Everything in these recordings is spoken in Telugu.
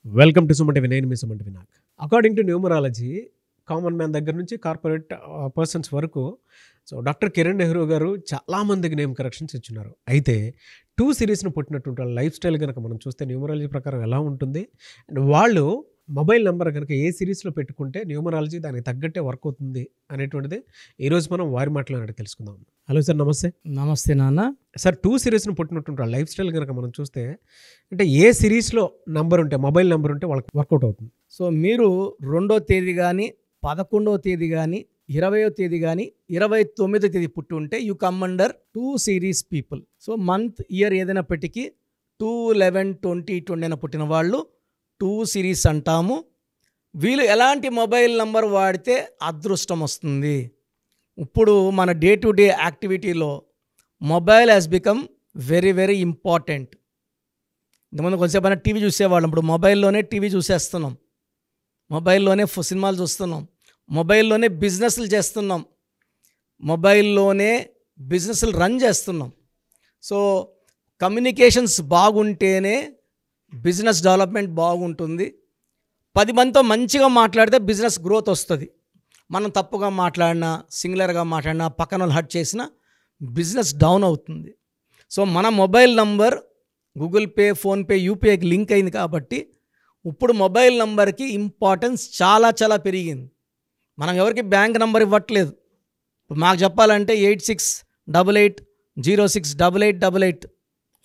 Welcome to Suman TV. నేను మీ Suman TV. According to numerology, common man దగ్గర నుంచి కార్పొరేట్ పర్సన్స్ వరకు డాక్టర్ కిరణ్ నెహ్రూ గారు చాలామందికి నేమ్ కరెక్షన్స్ ఇచ్చున్నారు. అయితే 2 సిరీస్ను పుట్టినటువంటి వాళ్ళ లైఫ్ స్టైల్ కనుక మనం చూస్తే న్యూమరాలజీ ప్రకారం ఎలా ఉంటుంది, అండ్ వాళ్ళు మొబైల్ నెంబర్ కనుక ఏ సిరీస్లో పెట్టుకుంటే న్యూమరాలజీ దానికి తగ్గట్టే వర్క్ అవుతుంది అనేటువంటిది ఈరోజు మనం వారి మాటలు తెలుసుకుందాం. హలో సార్, నమస్తే. నమస్తే నాన్న. సార్, 2 సిరీస్ను పుట్టినటువంటి వాళ్ళ లైఫ్ స్టైల్ కనుక మనం చూస్తే అంటే ఏ సిరీస్లో నంబర్ ఉంటే, మొబైల్ నెంబర్ ఉంటే వాళ్ళకి వర్కౌట్ అవుతుంది? సో మీరు 2వ తేదీ కానీ 11వ తేదీ కానీ 20వ తేదీ కానీ 29వ తేదీ పుట్టి ఉంటే you come under 2 series people. So month year ఏదైనా పెట్టికి 2, 11, 20, 20 పుట్టిన వాళ్ళు 2 సిరీస్ అంటాము. వీళ్ళు ఎలాంటి మొబైల్ నంబర్ వాడితే అదృష్టం వస్తుంది? ఇప్పుడు మన డే టు డే యాక్టివిటీలో mobile has become very very important. ఇంతకుముందు కొంచెంసేపు అయినా టీవీ చూసేవాళ్ళం, ఇప్పుడు మొబైల్లోనే టీవీ చూసేస్తున్నాం, మొబైల్లోనే సినిమాలు చూస్తున్నాం, మొబైల్లోనే బిజినెస్లు చేస్తున్నాం, మొబైల్లోనే బిజినెస్లు రన్ చేస్తున్నాం. సో కమ్యూనికేషన్స్ బాగుంటేనే బిజినెస్ డెవలప్మెంట్ బాగుంటుంది. 10 మందితో మంచిగా మాట్లాడితే బిజినెస్ గ్రోత్ వస్తుంది. మనం తప్పుగా మాట్లాడినా, సింగులర్గా మాట్లాడినా, పక్కన వాళ్ళు హర్ట్ చేసినా బిజినెస్ డౌన్ అవుతుంది. సో మన mobile number Google Pay, PhonePe, యూపీఐకి లింక్ అయింది కాబట్టి ఇప్పుడు మొబైల్ నంబర్కి ఇంపార్టెన్స్ చాలా చాలా పెరిగింది. మనం ఎవరికి బ్యాంక్ నంబర్ ఇవ్వట్లేదు. ఇప్పుడు మాకు చెప్పాలంటే 8688068888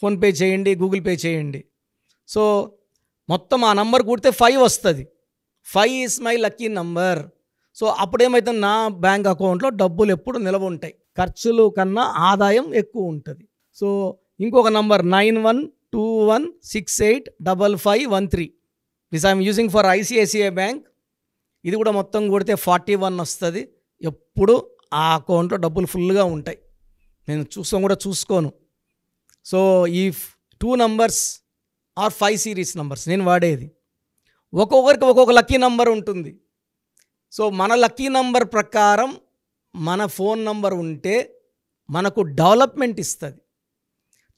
ఫోన్పే చేయండి, గూగుల్ పే చేయండి. సో మొత్తం ఆ నంబర్ కూడితే 5 వస్తుంది. 5 is my lucky number. So అప్పుడేమైతే నా బ్యాంక్ అకౌంట్లో డబ్బులు ఎప్పుడు నిల్వ ఉంటాయి, ఖర్చులు కన్నా ఆదాయం ఎక్కువ ఉంటుంది. సో ఇంకొక number 9121685513. This I'm using for ICICI bank. ఇది కూడా మొత్తం కొడితే 41 వస్తుంది. ఎప్పుడు ఆ అకౌంట్లో డబ్బులు ఫుల్గా ఉంటాయి. నేను చూసుకోను. సో ఈ 2 నంబర్స్ ఆర్ 5 సిరీస్ నంబర్స్ నేను వాడేది. ఒక్కొక్కరికి ఒక్కొక్క లక్కీ నంబర్ ఉంటుంది. సో మన లక్కీ నంబర్ ప్రకారం మన ఫోన్ నంబర్ ఉంటే మనకు డెవలప్మెంట్ ఇస్తుంది.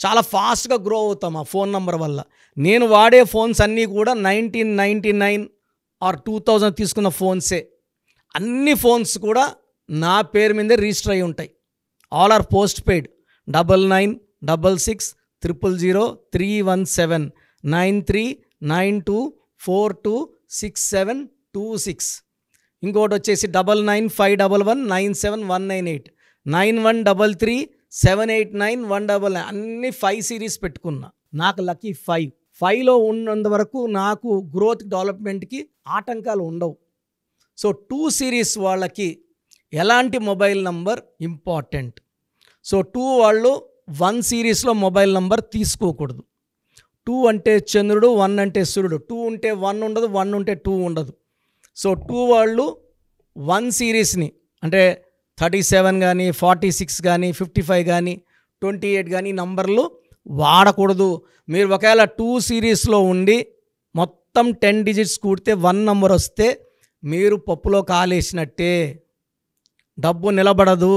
చాలా ఫాస్ట్గా గ్రో అవుతాం ఆ ఫోన్ నంబర్ వల్ల. నేను వాడే ఫోన్స్ అన్నీ కూడా 1999 ఆర్ 2000 తీసుకున్న ఫోన్సే. అన్ని ఫోన్స్ కూడా నా పేరు మీదే రిజిస్టర్ అయి ఉంటాయి. All or post paid. 99663003179392426726. ఇంకోటి వచ్చేసి 995111971998 9133789199. అన్ని 5 సిరీస్ పెట్టుకున్నా. నాకు లక్కీ 5లో ఉన్నంత వరకు నాకు గ్రోత్ డెవలప్మెంట్కి ఆటంకాలు ఉండవు. సో 2 సిరీస్ వాళ్ళకి ఎలాంటి మొబైల్ నంబర్ ఇంపార్టెంట్? సో 2 వాళ్ళు 1 సిరీస్లో మొబైల్ నంబర్ తీసుకోకూడదు. 2 అంటే చంద్రుడు, 1 అంటే సూర్యుడు. 2 ఉంటే 1 ఉండదు, 1 ఉంటే 2 ఉండదు. సో 2 వాళ్ళు 1 సిరీస్ని అంటే 37 కానీ 46 కానీ 55 కానీ 28 కానీ నంబర్లు వాడకూడదు. మీరు ఒకవేళ 2 సిరీస్లో ఉండి మొత్తం 10 డిజిట్స్ కూడితే 1 నంబర్ వస్తే మీరు పప్పులో కాలేసినట్టే. డబ్బు నిలబడదు,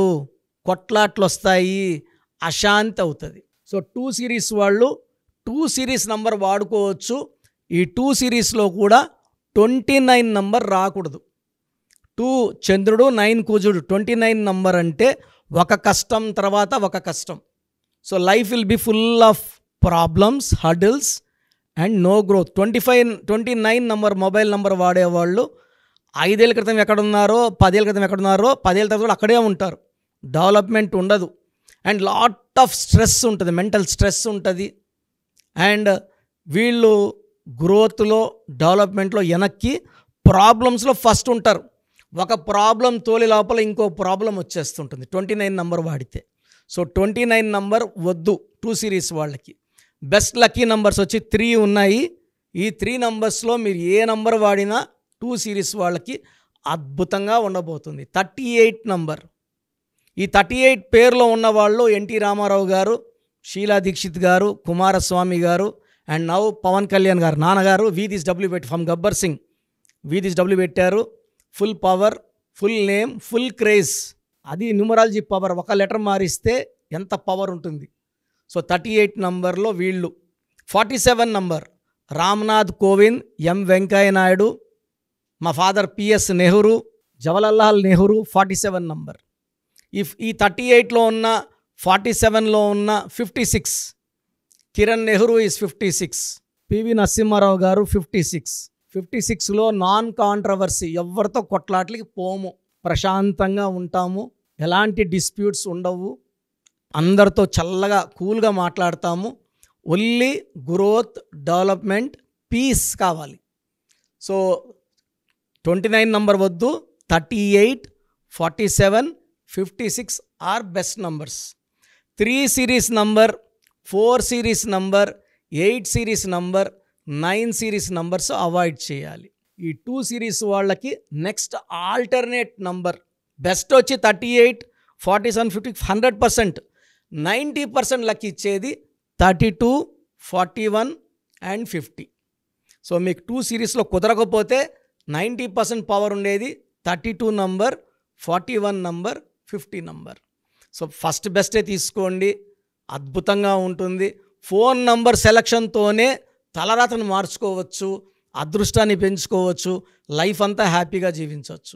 కొట్లాట్లు వస్తాయి, అశాంతి అవుతుంది. సో 2 సిరీస్ వాళ్ళు 2 సిరీస్ నంబర్ వాడుకోవచ్చు. ఈ 2 సిరీస్లో కూడా 29 నంబర్ రాకూడదు. 2 చంద్రుడు, 9 కుజుడు, 29 నంబర్ అంటే ఒక కష్టం తర్వాత ఒక కష్టం. So life will be full of problems, hurdles and no growth. 29 number mobile number వాడేవాళ్ళు 5 ఏళ్ళ క్రితం ఎక్కడున్నారో, 10 ఏళ్ళ క్రితం ఎక్కడున్నారో, 10 ఏళ్ళ తర్వాత అక్కడే ఉంటారు. డెవలప్మెంట్ ఉండదు అండ్ లాట్ ఆఫ్ స్ట్రెస్ ఉంటుంది, మెంటల్ స్ట్రెస్ ఉంటుంది. అండ్ వీళ్ళు గ్రోత్లో, డెవలప్మెంట్లో వెనక్కి, ప్రాబ్లమ్స్లో ఫస్ట్ ఉంటారు. ఒక ప్రాబ్లం తోలి లోపల ఇంకో ప్రాబ్లం వచ్చేస్తుంటుంది 29 నంబర్ వాడితే. సో 29 నంబర్ వద్దు 2 సిరీస్ వాళ్ళకి. బెస్ట్ లక్కీ నంబర్స్ వచ్చి 3 ఉన్నాయి. ఈ 3 నంబర్స్లో మీరు ఏ నంబర్ వాడినా 2 సిరీస్ వాళ్ళకి అద్భుతంగా ఉండబోతుంది. 38 నంబర్. ఈ 38 పేరులో ఉన్నవాళ్ళు ఎన్టీ రామారావు గారు, షీలా దీక్షిత్ గారు, కుమారస్వామి గారు అండ్ నౌ పవన్ కళ్యాణ్ గారు. నాన్నగారు వీదిస్ డబ్ల్యూ పెట్టి ఫ్రమ్ గబ్బర్ సింగ్ వీదిస్ డబ్ల్యూ పెట్టారు. Full power, full name, full craze. అది న్యూమరాలజీ పవర్. ఒక లెటర్ మారిస్తే ఎంత పవర్ ఉంటుంది. సో 38 నంబర్లో వీళ్ళు. 47 నంబర్ రామ్నాథ్ కోవింద్, ఎం వెంకయ్య నాయుడు, మా father PS Nehru, Jawaharlal Nehru 47 number. ఈ 38లో ఉన్న 47లో ఉన్న 56, కిరణ్ నెహ్రూ ఈజ్ 56, పివి నరసింహారావు గారు 56. 56లో నాన్ కాంట్రవర్సీ, ఎవరితో కొట్లాట్లకి పోము, ప్రశాంతంగా ఉంటాము, ఎలాంటి డిస్ప్యూట్స్ ఉండవు, అందరితో చల్లగా కూల్గా మాట్లాడతాము. ఓన్లీ గ్రోత్, డెవలప్మెంట్, పీస్ కావాలి. సో 29 నంబర్ వద్దు, 38, 47, 56 are best numbers. 3 series number, 4 series number, 8 series number, 9 series numbers avoid చేయాలి. ఈ 2 సిరీస్ వాళ్ళకి నెక్స్ట్ ఆల్టర్నేట్ నంబర్ బెస్ట్ వచ్చి 38, 47, 50, 100%, 90% లక్ ఇచ్చేది 32, 41 అండ్ 50. సో మీకు 2 సిరీస్లో కుదరకపోతే 90% పవర్ ఉండేది 32 number, 41 number, 50 number. So first బెస్టే తీసుకోండి, అద్భుతంగా ఉంటుంది. ఫోన్ నంబర్ సెలక్షన్తోనే తలరాతను మార్చుకోవచ్చు, అదృష్టాన్ని పెంచుకోవచ్చు, లైఫ్ అంతా హ్యాపీగా జీవించవచ్చు.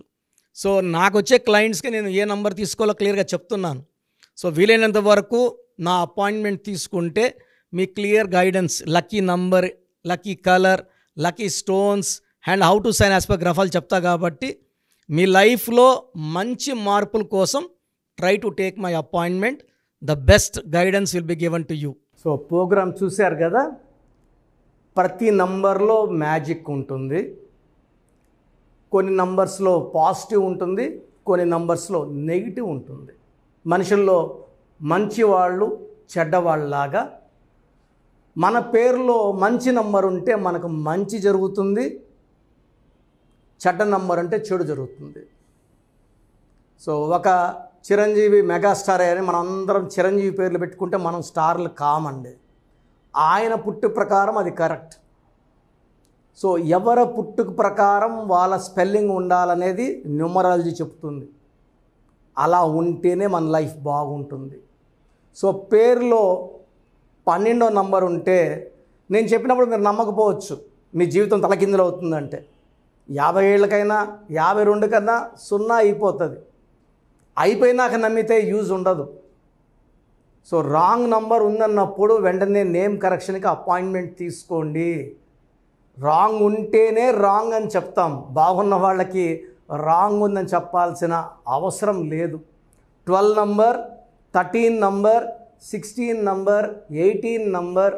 సో నాకు వచ్చే క్లయింట్స్కి నేను ఏ నంబర్ తీసుకోవాలో క్లియర్గా చెప్తున్నాను. సో వీలైనంత వరకు నా అపాయింట్మెంట్ తీసుకుంటే మీ clear guidance, lucky number, lucky colour, lucky stones and how to sign as per గ్రఫాలు చెప్తా. కాబట్టి మీ లైఫ్లో మంచి మార్పుల కోసం try to take my appointment. The best guidance will be given to you. So programme చూశారు కదా, ప్రతి నంబర్లో మ్యాజిక్ ఉంటుంది. కొన్ని నంబర్స్లో పాజిటివ్ ఉంటుంది, కొన్ని నంబర్స్లో నెగిటివ్ ఉంటుంది. మనుషుల్లో మంచివాళ్ళు చెడ్డవాళ్ళలాగా మన పేరులో మంచి నంబర్ ఉంటే మనకు మంచి జరుగుతుంది, చెడ్డ నంబర్ అంటే చెడు జరుగుతుంది. సో ఒక చిరంజీవి మెగాస్టార్ అని మనం అందరం చిరంజీవి పేర్లు పెట్టుకుంటే మనం స్టార్లు కామండి. ఆయన పుట్టు ప్రకారం అది కరెక్ట్. సో ఎవరి పుట్టుక ప్రకారం వాళ్ళ స్పెల్లింగ్ ఉండాలనేది న్యూమరాలజీ చెప్తుంది. అలా ఉంటేనే మన లైఫ్ బాగుంటుంది. సో పేరులో 12వ నంబర్ ఉంటే నేను చెప్పినప్పుడు మీరు నమ్మకపోవచ్చు, మీ జీవితం తలకిందులు అవుతుందంటే. 50 ఏళ్ళకైనా 52 కన్నా 0 అయిపోతుంది. అయిపోయినాక నమ్మితే యూజ్ ఉండదు. సో రాంగ్ నంబర్ ఉందన్నప్పుడు వెంటనే నేమ్ కరెక్షన్కి అపాయింట్మెంట్ తీసుకోండి. రాంగ్ ఉంటేనే రాంగ్ అని చెప్తాం, బాగున్న వాళ్ళకి రాంగ్ ఉందని చెప్పాల్సిన అవసరం లేదు. 12 number, 13 number, 16 number, 18 number,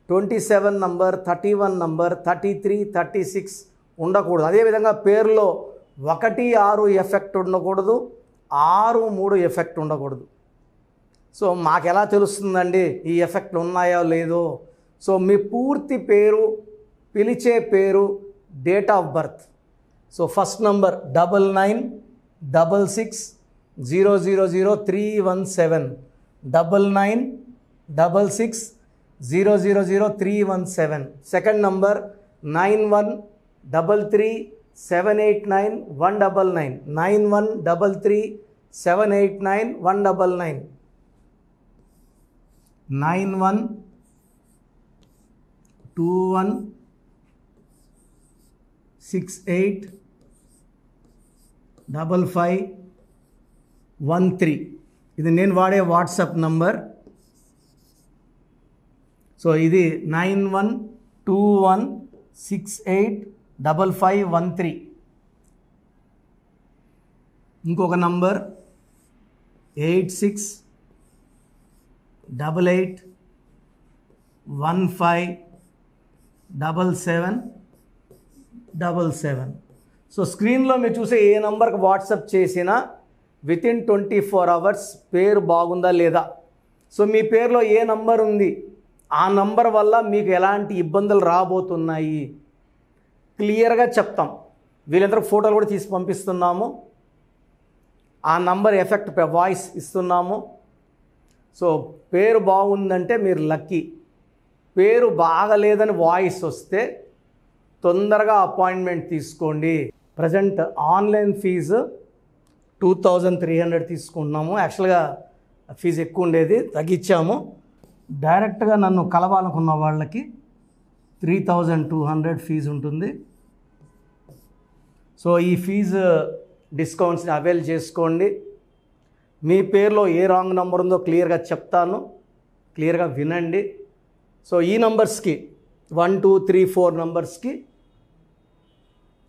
27 number, 31 number, 33, 36 ఉండకూడదు. అదేవిధంగా పేరులో 1, 6 ఎఫెక్ట్ ఉండకూడదు, 6, 3 ఎఫెక్ట్ ఉండకూడదు. సో మాకు ఎలా తెలుస్తుందండి ఈ ఎఫెక్ట్లు ఉన్నాయో లేదో? సో మీ పూర్తి పేరు, పిలిచే పేరు, date of birth. So first number 9966000317, 9966000317. Second number 9133789199, 9133789199, 9121685513. ఇది నేను వాడే వాట్సాప్ నంబర్. సో ఇది 9121685513. ఇంకొక నంబర్ 8688157777. సో స్క్రీన్లో మీరు చూసే ఏ నంబర్కి వాట్సాప్ చేసినా వితిన్ 24 అవర్స్ పేరు బాగుందా లేదా, సో మీ పేరులో ఏ నంబర్ ఉంది, ఆ నంబర్ వల్ల మీకు ఎలాంటి ఇబ్బందులు రాబోతున్నాయి క్లియర్గా చెప్తాం. వీళ్ళందరూ ఫోటోలు కూడా తీసి పంపిస్తున్నాము. ఆ నంబర్ ఎఫెక్ట్ వాయిస్ ఇస్తున్నాము. సో పేరు బాగుందంటే మీరు లక్కీ. పేరు బాగలేదని వాయిస్ వస్తే తొందరగా అపాయింట్మెంట్ తీసుకోండి. ప్రజెంట్ ఆన్లైన్ ఫీజు 2300 తీసుకుంటున్నాము. యాక్చువల్గా ఫీజు ఎక్కువ ఉండేది, తగ్గించాము. డైరెక్ట్గా నన్ను కలవాలనుకున్న వాళ్ళకి 3200 ఫీజు ఉంటుంది. సో ఈ ఫీజు డిస్కౌంట్స్ని అవైల్ చేసుకోండి. మీ పేరులో ఏ రాంగ్ నెంబర్ ఉందో క్లియర్గా చెప్తాను, క్లియర్గా వినండి. సో ఈ నంబర్స్కి 1 2 3 4 నంబర్స్కి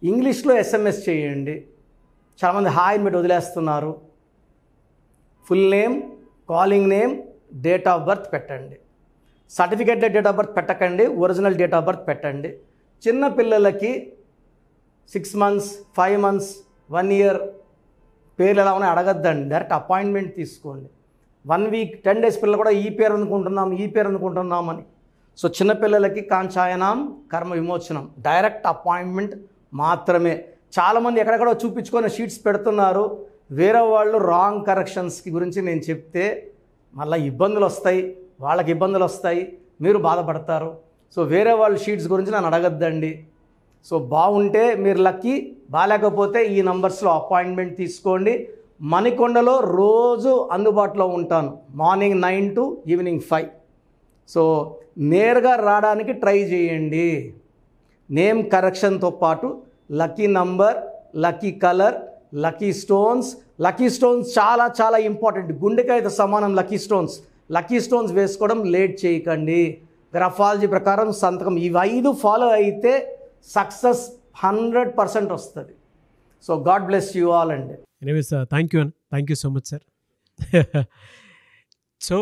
ఇంగ్లీష్లో ఎస్ఎంఎస్ చేయండి. చాలామంది హాయ్ పెట్టి వదిలేస్తున్నారు. Full name, calling name, date of birth పెట్టండి. సర్టిఫికేట్ డేట్ ఆఫ్ బర్త్ పెట్టకండి, ఒరిజినల్ డేట్ ఆఫ్ బర్త్ పెట్టండి. చిన్న పిల్లలకి 6 months 5 months 1 year పేర్లు ఎలా ఉన్నాయి అడగద్దండి, డైరెక్ట్ అపాయింట్మెంట్ తీసుకోండి. 1 week 10 days పిల్లలు కూడా ఈ పేరు అనుకుంటున్నామని. సో చిన్నపిల్లలకి కాంచాయనం కర్మ విమోచనం, డైరెక్ట్ అపాయింట్మెంట్ మాత్రమే. చాలామంది ఎక్కడెక్కడో చూపించుకొని షీట్స్ పెడుతున్నారు. వేరే వాళ్ళు రాంగ్ కరెక్షన్స్కి గురించి నేను చెప్తే మళ్ళీ ఇబ్బందులు వస్తాయి, వాళ్ళకి ఇబ్బందులు వస్తాయి, మీరు బాధపడతారు. సో వేరే వాళ్ళ షీట్స్ గురించి నన్ను అడగద్దండి. సో బాగుంటే మీరు లక్కీ, బాగాలేకపోతే ఈ నంబర్స్లో అపాయింట్మెంట్ తీసుకోండి. మణికొండలో రోజు అందుబాటులో ఉంటాను, మార్నింగ్ 9 to ఈవినింగ్ 5. సో నేరుగా రావడానికి ట్రై చేయండి. నేమ్ కరెక్షన్తో పాటు lucky number, lucky colour, lucky stones చాలా చాలా ఇంపార్టెంట్. గుండెకాయతో సమానం లక్కీ స్టోన్స్ వేసుకోవడం లేట్ చేయకండి. గ్రఫాలజీ ప్రకారం సంతకం, ఇవి 5 ఫాలో అయితే సక్సెస్ 100% వస్తుంది. So god bless you all అండి. Anyways thank you so much sir. So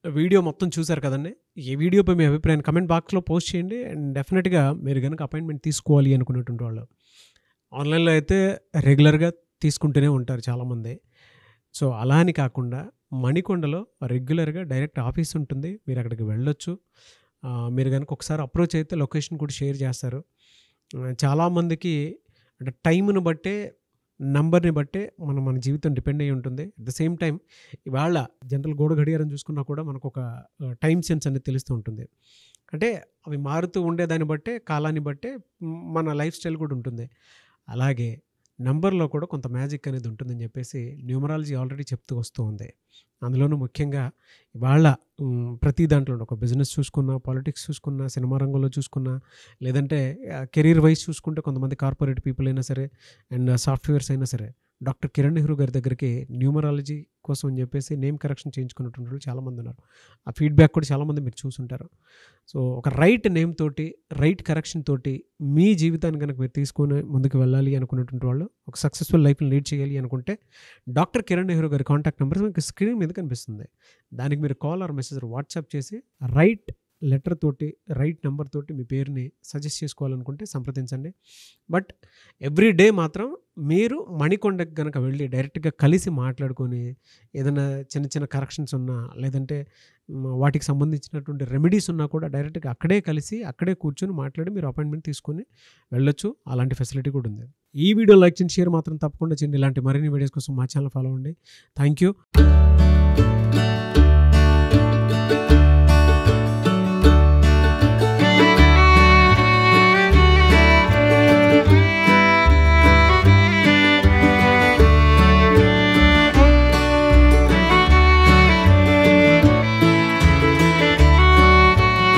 video మొత్తం చూసారు కదండి. ఈ వీడియోపై మీ అభిప్రాయాన్ని కమెంట్ బాక్స్లో పోస్ట్ చేయండి. అండ్ డెఫినెట్గా మీరు కనుక అపాయింట్మెంట్ తీసుకోవాలి అనుకునేటువంటి వాళ్ళు ఆన్లైన్లో అయితే రెగ్యులర్గా తీసుకుంటూనే ఉంటారు చాలామంది. సో అలా అని కాకుండా మణికొండలో రెగ్యులర్గా డైరెక్ట్ ఆఫీస్ ఉంటుంది, మీరు అక్కడికి వెళ్ళొచ్చు. మీరు కనుక ఒకసారి అప్రోచ్ అయితే లొకేషన్ కూడా షేర్ చేస్తారు. చాలామందికి అంటే టైంను బట్టే, నంబర్ని బట్టే మన జీవితం డిపెండ్ అయ్యి ఉంటుంది. అట్ ద సేమ్ టైం ఇవాళ జనరల్ గోడ గడియారం చూసుకున్నా కూడా మనకు ఒక టైం సెన్స్ అనేది తెలుస్తూ ఉంటుంది. అంటే అవి మారుతూ ఉండేదాన్ని బట్టే, కాలాన్ని బట్టే మన లైఫ్ స్టైల్ కూడా ఉంటుంది. అలాగే నంబర్లో కూడా కొంత మ్యాజిక్ అనేది ఉంటుందని చెప్పేసి న్యూమరాలజీ ఆల్రెడీ చెప్తూ వస్తూ ఉంది. అందులోనూ ముఖ్యంగా ఇవాళ ప్రతి దాంట్లో ఒక బిజినెస్ చూసుకున్నా, పాలిటిక్స్ చూసుకున్నా, సినిమా రంగంలో చూసుకున్నా, లేదంటే కెరీర్ వైజ్ చూసుకుంటే కొంతమంది కార్పొరేట్ పీపుల్ అయినా సరే అండ్ సాఫ్ట్వేర్స్ అయినా సరే డాక్టర్ కిరణ్ నెహ్రూ గారి దగ్గరికి న్యూమరాలజీ కోసం అని చెప్పేసి నేమ్ కరెక్షన్ చేయించుకున్నటువంటి వాళ్ళు చాలామంది ఉన్నారు. ఆ ఫీడ్బ్యాక్ కూడా చాలామంది మీరు చూసుంటారు. సో ఒక రైట్ నేమ్ తోటి, రైట్ కరెక్షన్ తోటి మీ జీవితాన్ని కనుక మీరు తీసుకొని ముందుకు వెళ్ళాలి అనుకున్నటువంటి వాళ్ళు, ఒక సక్సెస్ఫుల్ లైఫ్ని లీడ్ చేయాలి అనుకుంటే డాక్టర్ కిరణ్ నెహ్రూ గారి కాంటాక్ట్ నెంబర్ మీకు స్క్రీన్ మీద కనిపిస్తుంది. దానికి మీరు కాల్ ఆర్ మెసేజ్ వాట్సాప్ చేసి రైట్ లెటర్ తోటి, రైట్ నెంబర్ తోటి మీ పేరుని సజెస్ట్ చేసుకోవాలనుకుంటే సంప్రదించండి. బట్ ఎవ్రీ డే మాత్రం మీరు మణికొండకి కనుక వెళ్ళి డైరెక్ట్గా కలిసి మాట్లాడుకొని ఏదైనా చిన్న చిన్న కరెక్షన్స్ ఉన్నా, లేదంటే వాటికి సంబంధించినటువంటి రెమెడీస్ ఉన్నా కూడా డైరెక్ట్గా అక్కడే కలిసి, అక్కడే కూర్చొని మాట్లాడి మీరు అపాయింట్మెంట్ తీసుకొని వెళ్ళొచ్చు. అలాంటి ఫెసిలిటీ కూడా ఉంది. ఈ వీడియో లైక్ చేయండి, షేర్ మాత్రం తప్పకుండా చేయండి. ఇలాంటి మరిన్ని వీడియోస్ కోసం మా ఛానల్ ఫాలో అవ్వండి. Thank you.